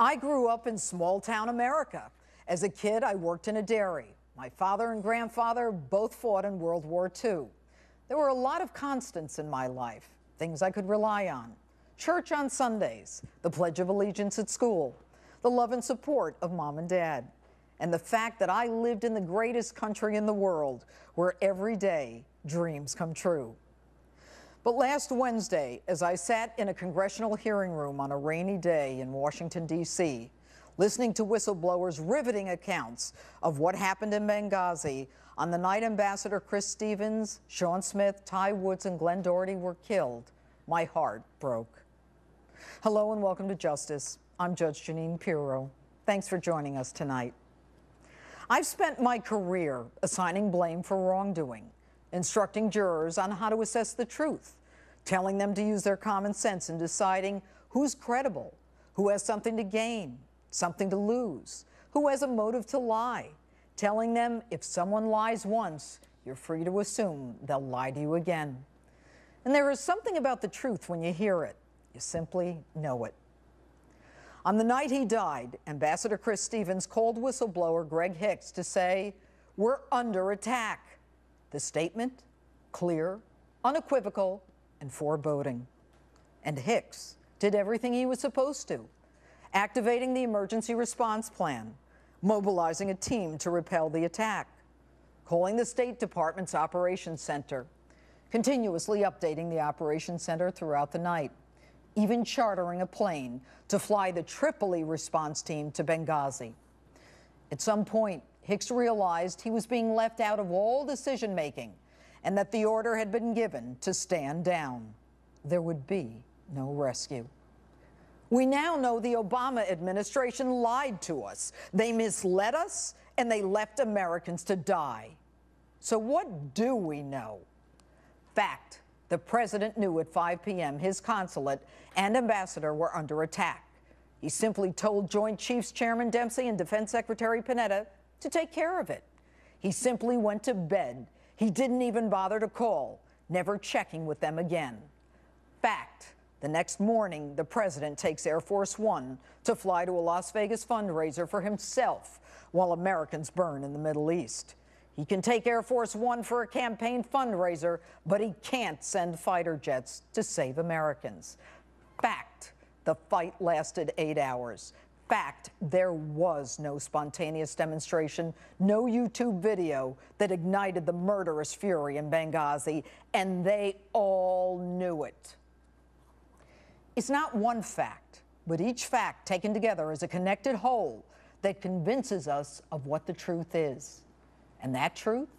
I grew up in small-town America. As a kid, I worked in a dairy. My father and grandfather both fought in World War II. There were a lot of constants in my life, things I could rely on. Church on Sundays, the Pledge of Allegiance at school, the love and support of mom and dad, and the fact that I lived in the greatest country in the world, where every day dreams come true. But last Wednesday, as I sat in a congressional hearing room on a rainy day in Washington, D.C., listening to whistleblowers' riveting accounts of what happened in Benghazi on the night Ambassador Chris Stevens, Sean Smith, Ty Woods, and Glenn Doherty were killed, my heart broke. Hello and welcome to Justice. I'm Judge Janine Pirro. Thanks for joining us tonight. I've spent my career assigning blame for wrongdoing, instructing jurors on how to assess the truth, telling them to use their common sense in deciding who's credible, who has something to gain, something to lose, who has a motive to lie, telling them if someone lies once, you're free to assume they'll lie to you again. And there is something about the truth when you hear it. You simply know it. On the night he died, Ambassador Chris Stevens called whistleblower Greg Hicks to say, "We're under attack." The statement, clear, unequivocal, and foreboding. And Hicks did everything he was supposed to, activating the emergency response plan, mobilizing a team to repel the attack, calling the State Department's Operations Center, continuously updating the Operations Center throughout the night, even chartering a plane to fly the Tripoli response team to Benghazi. At some point, Hicks realized he was being left out of all decision-making and that the order had been given to stand down. There would be no rescue. We now know the Obama administration lied to us. They misled us, and they left Americans to die. So what do we know? Fact. The president knew at 5 p.m. his consulate and ambassador were under attack. He simply told Joint Chiefs Chairman Dempsey and Defense Secretary Panetta to take care of it. He simply went to bed. He didn't even bother to call, never checking with them again. Fact. The next morning, the president takes Air Force One to fly to a Las Vegas fundraiser for himself while Americans burn in the Middle East. He can take Air Force One for a campaign fundraiser, but he can't send fighter jets to save Americans. Fact. The fight lasted 8 hours. Fact. There was no spontaneous demonstration, no YouTube video that ignited the murderous fury in Benghazi, and they all knew it. It's not one fact, but each fact taken together is a connected whole that convinces us of what the truth is. And that truth?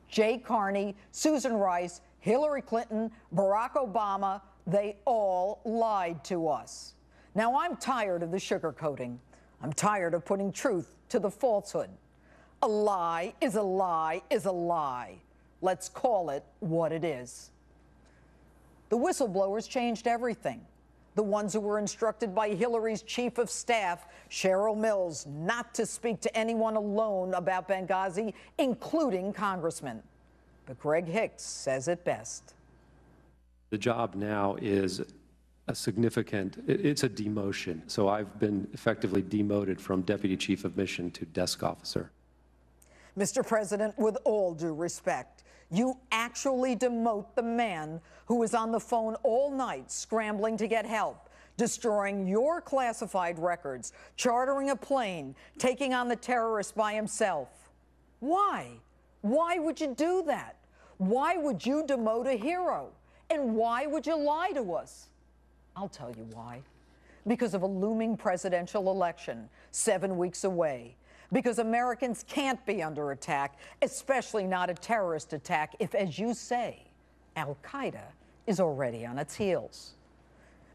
Jay Carney, Susan Rice, Hillary Clinton, Barack Obama, they all lied to us. Now, I'm tired of the sugarcoating. I'm tired of putting truth to the falsehood. A lie is a lie is a lie. Let's call it what it is. The whistleblowers changed everything. The ones who were instructed by Hillary's chief of staff, Cheryl Mills, not to speak to anyone alone about Benghazi, including congressmen. But Greg Hicks says it best. The job now is a significant, it's a demotion. So I've been effectively demoted from deputy chief of mission to desk officer. Mr. President, with all due respect, you actually demote the man who was on the phone all night scrambling to get help, destroying your classified records, chartering a plane, taking on the terrorist by himself. Why? Why would you do that? Why would you demote a hero? And why would you lie to us? I'll tell you why. Because of a looming presidential election 7 weeks away. Because Americans can't be under attack, especially not a terrorist attack, if, as you say, al-Qaeda is already on its heels.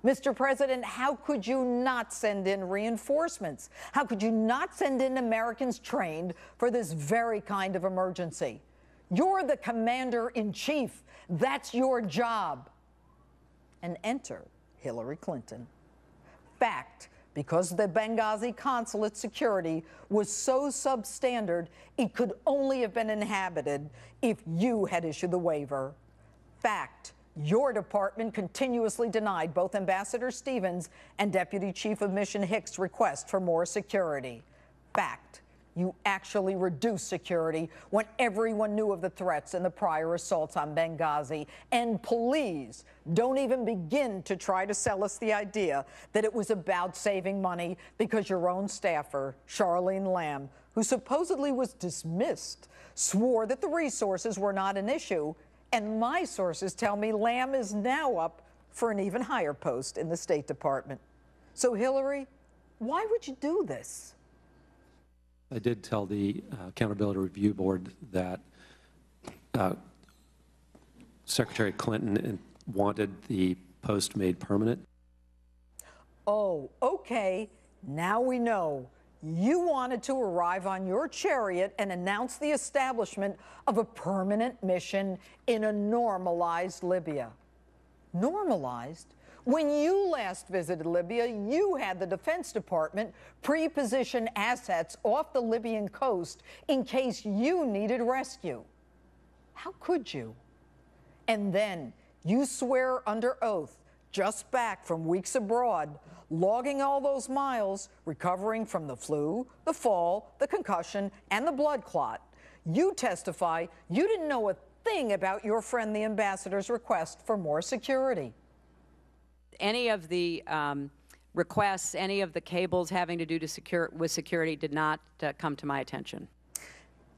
Mr. President, how could you not send in reinforcements? How could you not send in Americans trained for this very kind of emergency? You're the commander-in-chief. That's your job. And enter Hillary Clinton. Fact. Because the Benghazi consulate security was so substandard, it could only have been inhabited if you had issued the waiver. Fact. Your department continuously denied both Ambassador Stevens and Deputy Chief of Mission Hicks' request for more security. Fact, you actually reduced security when everyone knew of the threats and the prior assaults on Benghazi. And please, don't even begin to try to sell us the idea that it was about saving money, because your own staffer, Charlene Lamb, who supposedly was dismissed, swore that the resources were not an issue. And my sources tell me Lamb is now up for an even higher post in the State Department. So, Hillary, why would you do this? I did tell the Accountability Review Board that Secretary Clinton wanted the post made permanent. Oh, okay. Now we know. You wanted to arrive on your chariot and announce the establishment of a permanent mission in a normalized Libya. Normalized? When you last visited Libya, you had the Defense Department pre-position assets off the Libyan coast in case you needed rescue. How could you? And then you swear under oath, just back from weeks abroad, logging all those miles, recovering from the flu, the fall, the concussion, and the blood clot. You testify you didn't know a thing about your friend the ambassador's request for more security. Any of the requests, any of the cables having to do with security did not come to my attention.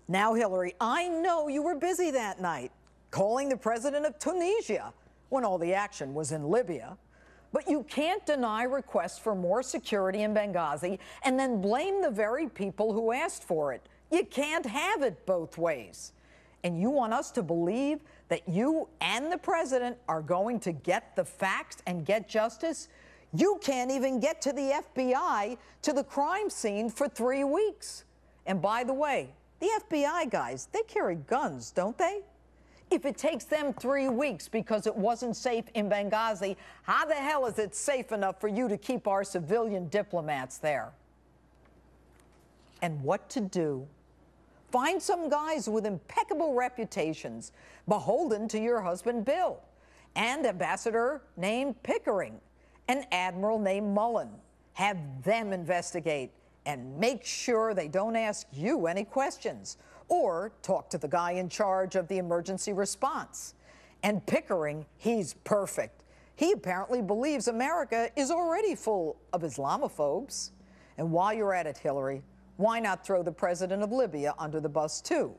Now, Hillary, I know you were busy that night, calling the president of Tunisia when all the action was in Libya. But you can't deny requests for more security in Benghazi and then blame the very people who asked for it. You can't have it both ways. And you want us to believe that you and the president are going to get the facts and get justice? You can't even get to the FBI, to the crime scene, for 3 weeks. And by the way, the FBI guys, they carry guns, don't they? If it takes them 3 weeks because it wasn't safe in Benghazi, how the hell is it safe enough for you to keep our civilian diplomats there? And what to do? Find some guys with impeccable reputations, beholden to your husband Bill, and ambassador named Pickering, an admiral named Mullen. Have them investigate and make sure they don't ask you any questions, or talk to the guy in charge of the emergency response. And Pickering, he's perfect. He apparently believes America is already full of Islamophobes. And while you're at it, Hillary, why not throw the president of Libya under the bus, too?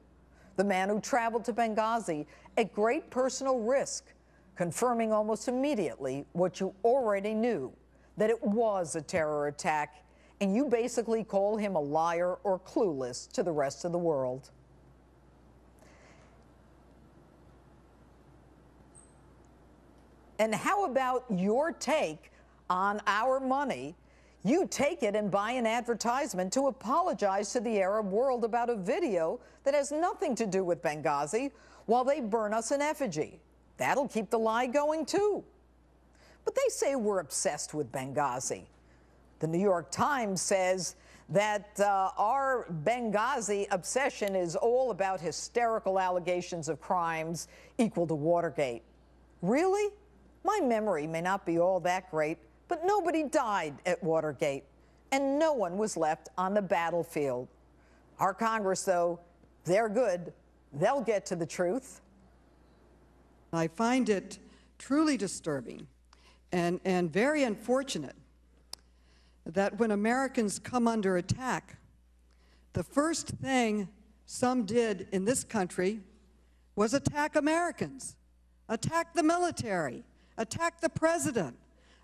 The man who traveled to Benghazi at great personal risk, confirming almost immediately what you already knew, that it was a terror attack, and you basically call him a liar or clueless to the rest of the world. And how about your take on our money? You take it and buy an advertisement to apologize to the Arab world about a video that has nothing to do with Benghazi while they burn us in effigy. That'll keep the lie going, too. But they say we're obsessed with Benghazi. The New York Times says that our Benghazi obsession is all about hysterical allegations of crimes equal to Watergate. Really? My memory may not be all that great, but nobody died at Watergate, and no one was left on the battlefield. Our Congress, though, they're good. They'll get to the truth. I find it truly disturbing and very unfortunate that when Americans come under attack, the first thing some did in this country was attack Americans, attack the military, attack the president,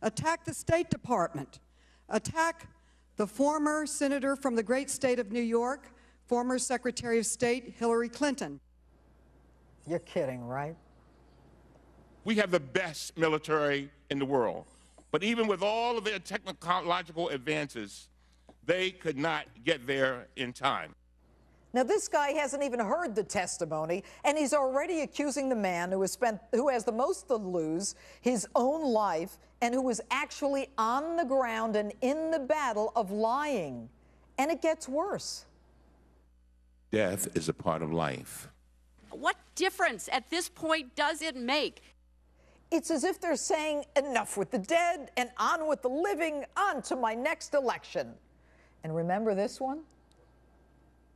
attack the State Department, attack the former senator from the great state of New York, former Secretary of State Hillary Clinton. You're kidding, right? We have the best military in the world. But even with all of their technological advances, they could not get there in time. Now, this guy hasn't even heard the testimony, and he's already accusing the man who has the most to lose, his own life, and who was actually on the ground and in the battle, of lying. And it gets worse. Death is a part of life. What difference at this point does it make? It's as if they're saying, enough with the dead and on with the living, on to my next election. And remember this one?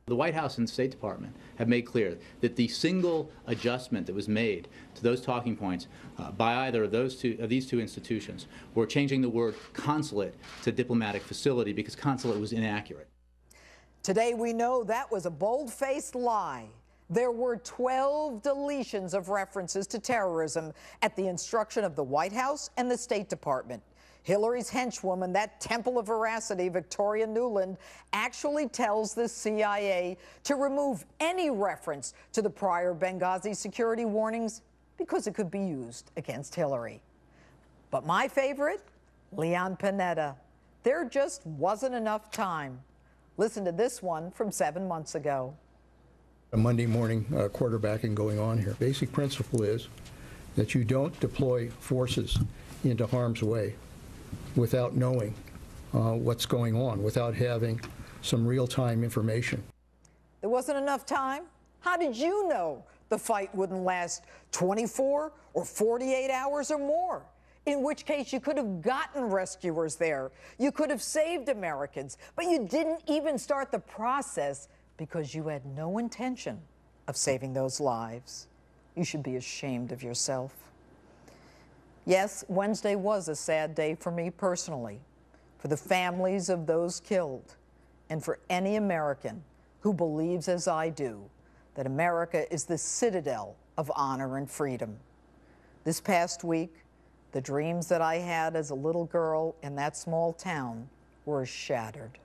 The White House and the State Department have made clear that the single adjustment that was made to those talking points by either of these two institutions were changing the word consulate to diplomatic facility because consulate was inaccurate. Today we know that was a bold-faced lie. There were 12 deletions of references to terrorism at the instruction of the White House and the State Department. Hillary's henchwoman, that temple of veracity, Victoria Nuland, actually tells the CIA to remove any reference to the prior Benghazi security warnings because it could be used against Hillary. But my favorite, Leon Panetta. There just wasn't enough time. Listen to this one from 7 months ago. A Monday morning quarterbacking going on here. Basic principle is that you don't deploy forces into harm's way without knowing what's going on, without having some real-time information. There wasn't enough time? How did you know the fight wouldn't last 24 or 48 hours or more? In which case you could have gotten rescuers there. You could have saved Americans, but you didn't even start the process because you had no intention of saving those lives. You should be ashamed of yourself. Yes, Wednesday was a sad day for me personally, for the families of those killed, and for any American who believes, as I do, that America is the citadel of honor and freedom. This past week, the dreams that I had as a little girl in that small town were shattered.